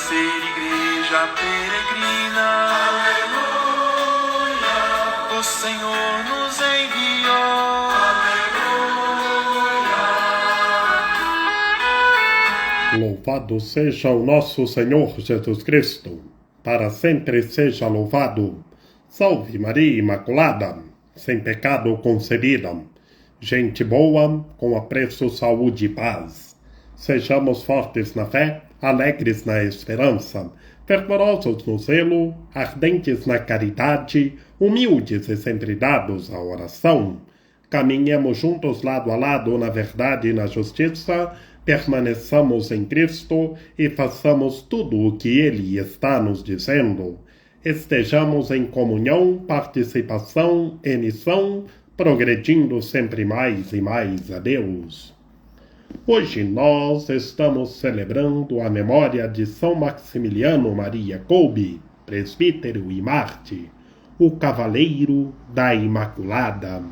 ser igreja peregrina. Aleluia. O Senhor nos enviou. Aleluia. Louvado seja o nosso Senhor Jesus Cristo, para sempre seja louvado. Salve Maria Imaculada, sem pecado concebida. Gente boa, com apreço, saúde e paz. Sejamos fortes na fé, alegres na esperança, fervorosos no zelo, ardentes na caridade, humildes e sempre dados à oração. Caminhemos juntos lado a lado na verdade e na justiça, permaneçamos em Cristo e façamos tudo o que Ele está nos dizendo. Estejamos em comunhão, participação e missão, progredindo sempre mais e mais a Deus. Hoje nós estamos celebrando a memória de São Maximiliano Maria Kolbe, presbítero e mártir, o Cavaleiro da Imaculada.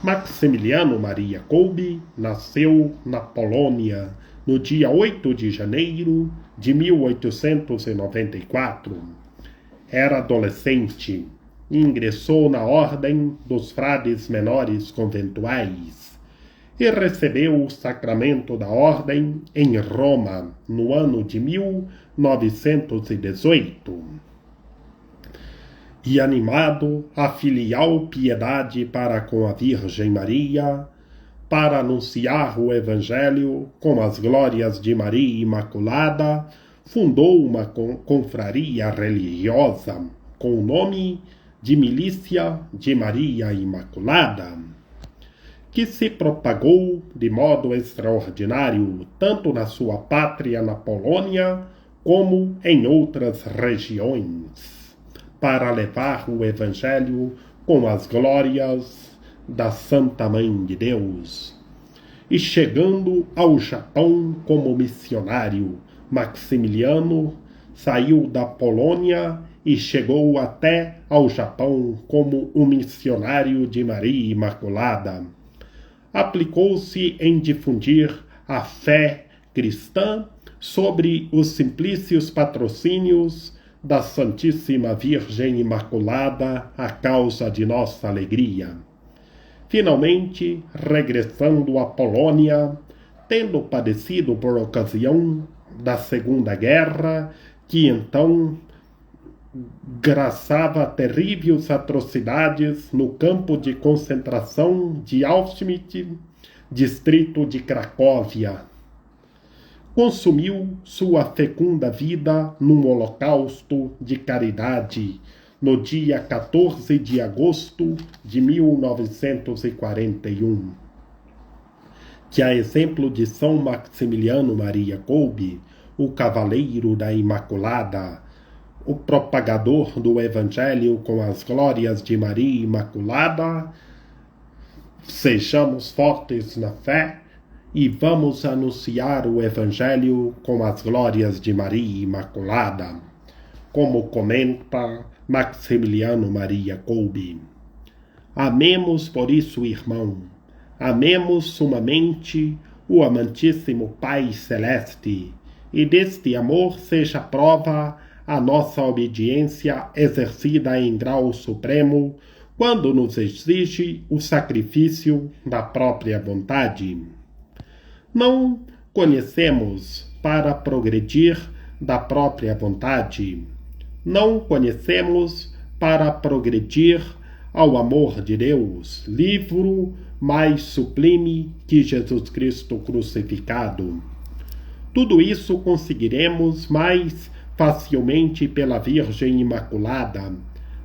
Maximiliano Maria Kolbe nasceu na Polônia no dia 8 de janeiro de 1894. Era adolescente e ingressou na Ordem dos Frades Menores Conventuais e recebeu o sacramento da Ordem em Roma no ano de 1918. E animado a filial piedade para com a Virgem Maria, para anunciar o Evangelho com as glórias de Maria Imaculada, fundou uma confraria religiosa com o nome de Milícia de Maria Imaculada, que se propagou de modo extraordinário tanto na sua pátria na Polônia como em outras regiões, para levar o Evangelho com as glórias da Santa Mãe de Deus. E chegando ao Japão como missionário, Maximiliano saiu da Polônia e chegou até ao Japão como um missionário de Maria Imaculada. Aplicou-se em difundir a fé cristã sobre os simplícios patrocínios da Santíssima Virgem Imaculada, a causa de nossa alegria. Finalmente, regressando à Polônia, tendo padecido por ocasião da Segunda Guerra, que então graçava terríveis atrocidades no campo de concentração de Auschwitz, distrito de Cracóvia. Consumiu sua fecunda vida num holocausto de caridade no dia 14 de agosto de 1941. Que a exemplo de São Maximiliano Maria Kolbe, o Cavaleiro da Imaculada, o propagador do Evangelho com as glórias de Maria Imaculada, sejamos fortes na fé e vamos anunciar o Evangelho com as glórias de Maria Imaculada, como comenta Maximiliano Maria Kolbe. Amemos por isso, irmão, amemos sumamente o amantíssimo Pai Celeste, e deste amor seja prova a nossa obediência exercida em grau supremo, quando nos exige o sacrifício da própria vontade. Não conhecemos para progredir da própria vontade. Não conhecemos para progredir ao amor de Deus, livro mais sublime que Jesus Cristo crucificado. Tudo isso conseguiremos mais facilmente pela Virgem Imaculada,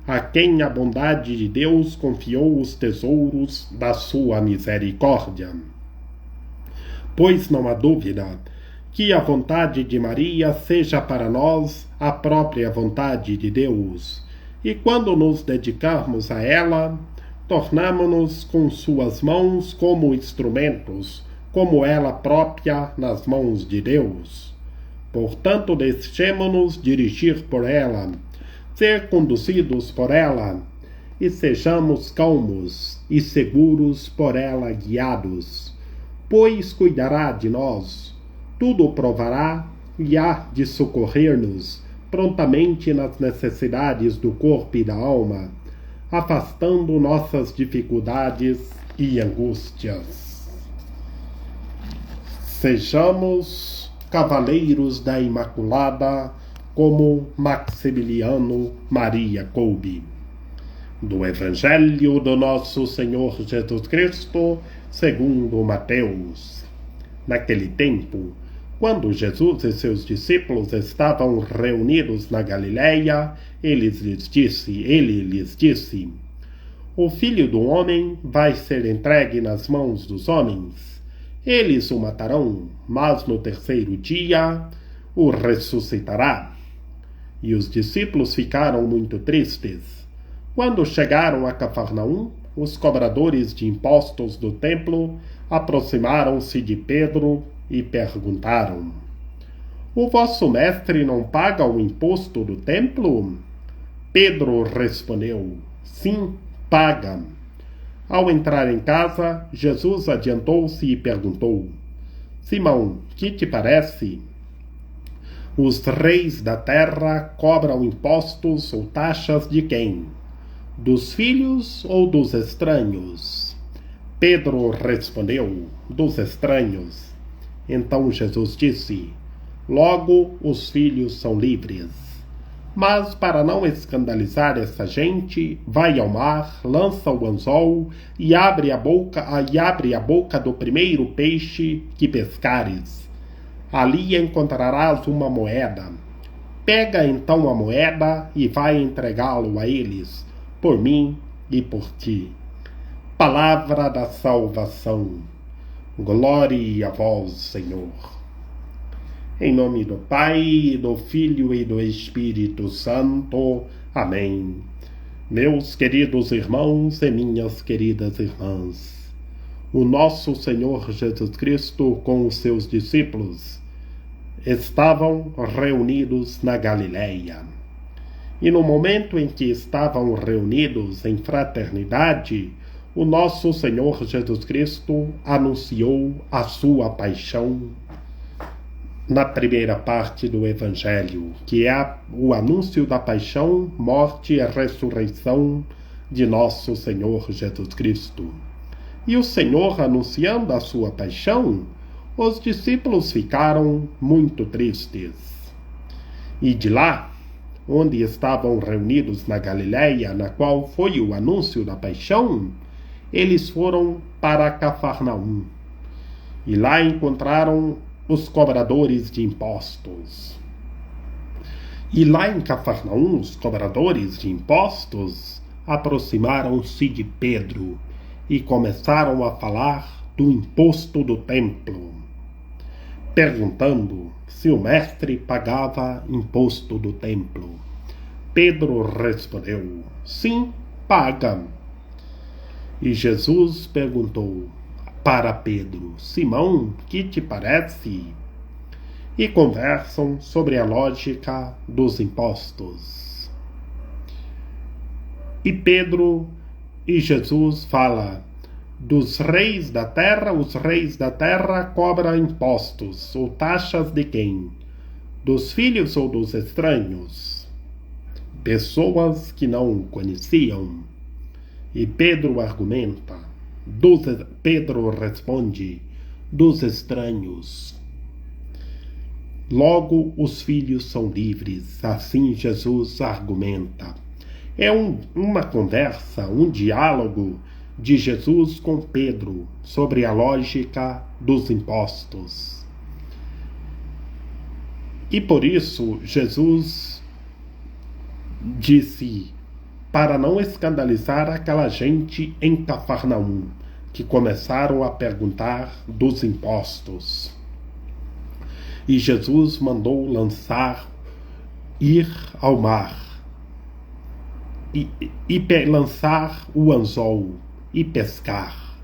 a quem a bondade de Deus confiou os tesouros da sua misericórdia. Pois não há dúvida que a vontade de Maria seja para nós a própria vontade de Deus, e quando nos dedicarmos a ela, tornamo-nos com suas mãos como instrumentos, como ela própria nas mãos de Deus. Portanto, deixemo-nos dirigir por ela, ser conduzidos por ela, e sejamos calmos e seguros por ela guiados, pois cuidará de nós, tudo provará e há de socorrer-nos prontamente nas necessidades do corpo e da alma, afastando nossas dificuldades e angústias. Sejamos cavaleiros da Imaculada, como Maximiliano Maria Kolbe. Do Evangelho do nosso Senhor Jesus Cristo, segundo Mateus. Naquele tempo, quando Jesus e seus discípulos estavam reunidos na Galileia, ele lhes disse: O Filho do Homem vai ser entregue nas mãos dos homens. Eles o matarão, mas no terceiro dia o ressuscitará. E os discípulos ficaram muito tristes. Quando chegaram a Cafarnaum, os cobradores de impostos do templo aproximaram-se de Pedro e perguntaram: O vosso mestre não paga o imposto do templo? Pedro respondeu: Sim, paga. Ao entrar em casa, Jesus adiantou-se e perguntou: Simão, que te parece? Os reis da terra cobram impostos ou taxas de quem? Dos filhos ou dos estranhos? Pedro respondeu: Dos estranhos. Então Jesus disse: Logo os filhos são livres. Mas para não escandalizar essa gente, vai ao mar, lança o anzol e abre a boca do primeiro peixe que pescares. Ali encontrarás uma moeda. Pega então a moeda e vai entregá-lo a eles, por mim e por ti. Palavra da salvação. Glória a vós, Senhor. Em nome do Pai, do Filho e do Espírito Santo. Amém. Meus queridos irmãos e minhas queridas irmãs, o nosso Senhor Jesus Cristo com os seus discípulos estavam reunidos na Galileia. E no momento em que estavam reunidos em fraternidade, o nosso Senhor Jesus Cristo anunciou a sua paixão na primeira parte do Evangelho, que é o anúncio da paixão, morte e ressurreição de nosso Senhor Jesus Cristo. E o Senhor, anunciando a sua paixão, os discípulos ficaram muito tristes. E de lá, onde estavam reunidos na Galileia, na qual foi o anúncio da paixão, eles foram para Cafarnaum. E lá encontraram os cobradores de impostos. E lá em Cafarnaum, os cobradores de impostos aproximaram-se de Pedro e começaram a falar do imposto do templo, perguntando se o mestre pagava imposto do templo. Pedro respondeu: Sim, paga. E Jesus perguntou para Pedro: Simão, que te parece? E conversam sobre a lógica dos impostos. E Pedro e Jesus falam dos reis da terra. Os reis da terra cobram impostos ou taxas de quem? Dos filhos ou dos estranhos? Pessoas que não o conheciam. E Pedro argumenta. Pedro responde: dos estranhos. Logo os filhos são livres. Assim Jesus argumenta. É uma conversa, um diálogo de Jesus com Pedro sobre a lógica dos impostos. E por isso Jesus disse, para não escandalizar aquela gente em Cafarnaum, que começaram a perguntar dos impostos. E Jesus mandou ir ao mar e lançar o anzol e pescar.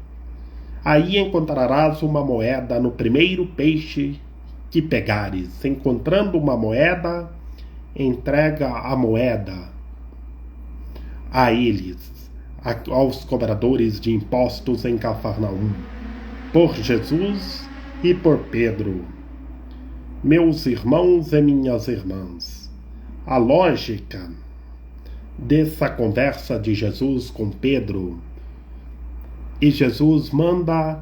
Aí encontrarás uma moeda no primeiro peixe que pegares. Encontrando uma moeda, entrega a moeda a eles, aos cobradores de impostos em Cafarnaum, por Jesus e por Pedro. Meus irmãos e minhas irmãs, a lógica dessa conversa de Jesus com Pedro, e Jesus manda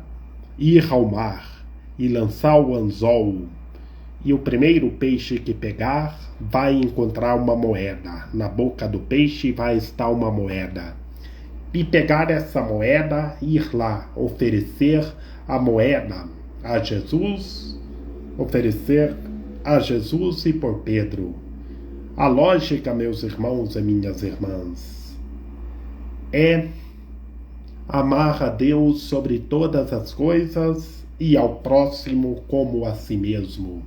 ir ao mar e lançar o anzol, e o primeiro peixe que pegar vai encontrar uma moeda. Na boca do peixe vai estar uma moeda. E pegar essa moeda, ir lá, oferecer a moeda a Jesus, oferecer a Jesus e por Pedro. A lógica, meus irmãos e minhas irmãs, é amar a Deus sobre todas as coisas e ao próximo como a si mesmo.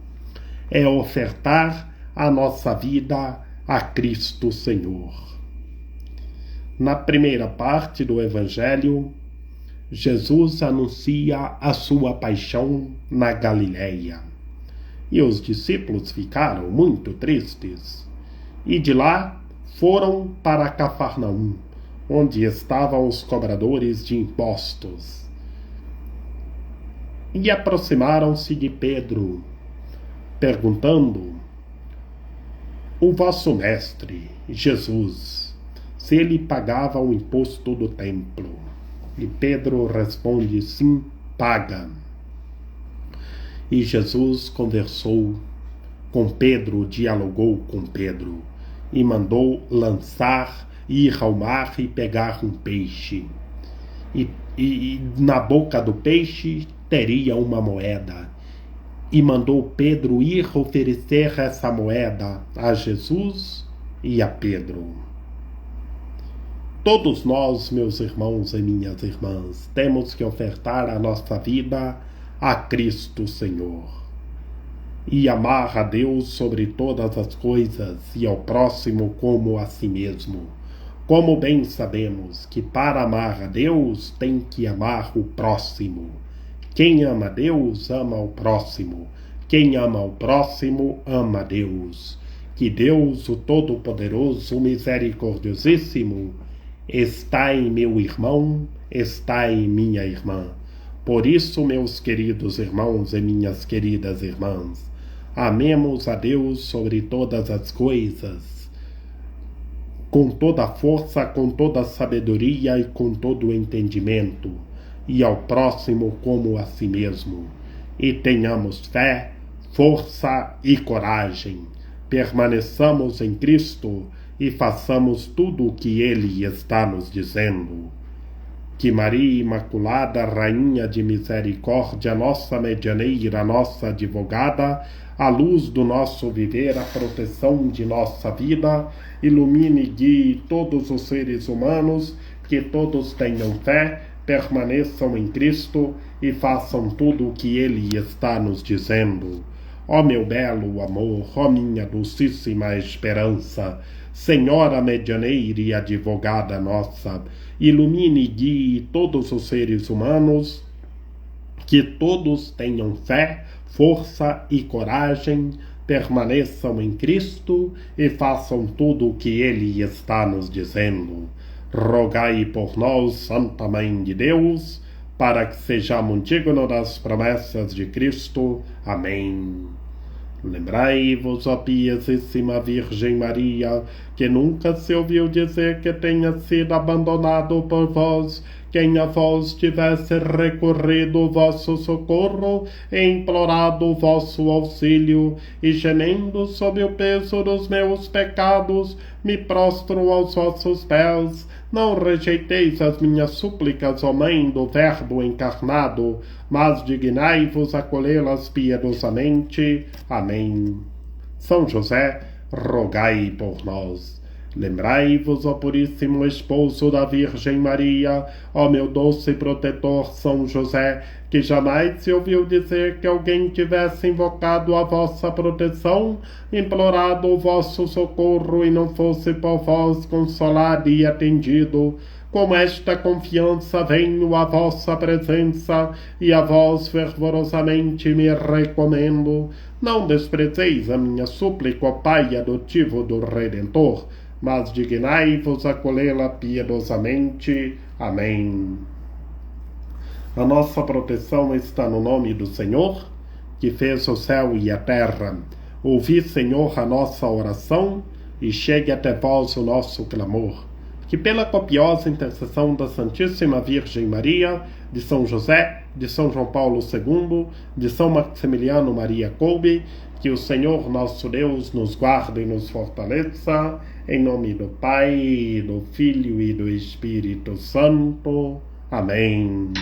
É ofertar a nossa vida a Cristo Senhor. Na primeira parte do Evangelho, Jesus anuncia a sua paixão na Galileia. E os discípulos ficaram muito tristes. E de lá foram para Cafarnaum, onde estavam os cobradores de impostos. E aproximaram-se de Pedro, perguntando: o vosso mestre, Jesus, se ele pagava o imposto do templo? E Pedro responde: sim, paga. E Jesus conversou com Pedro, dialogou com Pedro, e mandou lançar, ir ao mar e pegar um peixe. E na boca do peixe teria uma moeda. E mandou Pedro ir oferecer essa moeda a Jesus e a Pedro. Todos nós, meus irmãos e minhas irmãs, temos que ofertar a nossa vida a Cristo Senhor e amar a Deus sobre todas as coisas e ao próximo como a si mesmo. Como bem sabemos que para amar a Deus tem que amar o próximo. Quem ama a Deus ama o próximo. Quem ama o próximo ama a Deus. Que Deus, o Todo-Poderoso, o Misericordiosíssimo, está em meu irmão, está em minha irmã. Por isso, meus queridos irmãos e minhas queridas irmãs, amemos a Deus sobre todas as coisas, com toda a força, com toda a sabedoria e com todo o entendimento, e ao próximo como a si mesmo. E tenhamos fé, força e coragem. Permaneçamos em Cristo e façamos tudo o que Ele está nos dizendo. Que Maria Imaculada, Rainha de Misericórdia, nossa medianeira, nossa advogada, a luz do nosso viver, a proteção de nossa vida, ilumine e guie todos os seres humanos, que todos tenham fé, permaneçam em Cristo e façam tudo o que Ele está nos dizendo. Ó meu belo amor, ó minha dulcíssima esperança, Senhora medianeira e advogada nossa, ilumine e guie todos os seres humanos, que todos tenham fé, força e coragem, permaneçam em Cristo e façam tudo o que Ele está nos dizendo. Rogai por nós, Santa Mãe de Deus, para que sejamos dignos das promessas de Cristo. Amém. Lembrai-vos, ó piedosíssima Virgem Maria, que nunca se ouviu dizer que tenha sido abandonado por vós quem a vós tivesse recorrido o vosso socorro e implorado o vosso auxílio, e gemendo sob o peso dos meus pecados, me prostro aos vossos pés. Não rejeiteis as minhas súplicas, ó Mãe do Verbo encarnado, mas dignai-vos acolhê-las piedosamente. Amém. São José, rogai por nós. Lembrai-vos, ó Puríssimo Esposo da Virgem Maria, ó meu doce protetor São José, que jamais se ouviu dizer que alguém tivesse invocado a vossa proteção, implorado o vosso socorro e não fosse por vós consolado e atendido. Com esta confiança venho à vossa presença e a vós fervorosamente me recomendo. Não desprezeis a minha súplica, ó Pai adotivo do Redentor, mas dignai-vos acolhê-la piedosamente. Amém. A nossa proteção está no nome do Senhor. que fez o céu e a terra, ouvi, Senhor, a nossa oração e chegue até vós o nosso clamor. Que pela copiosa intercessão da Santíssima Virgem Maria, de São José, de São João Paulo II, de São Maximiliano Maria Kolbe, que o Senhor nosso Deus nos guarde e nos fortaleça, em nome do Pai, do Filho e do Espírito Santo. Amém.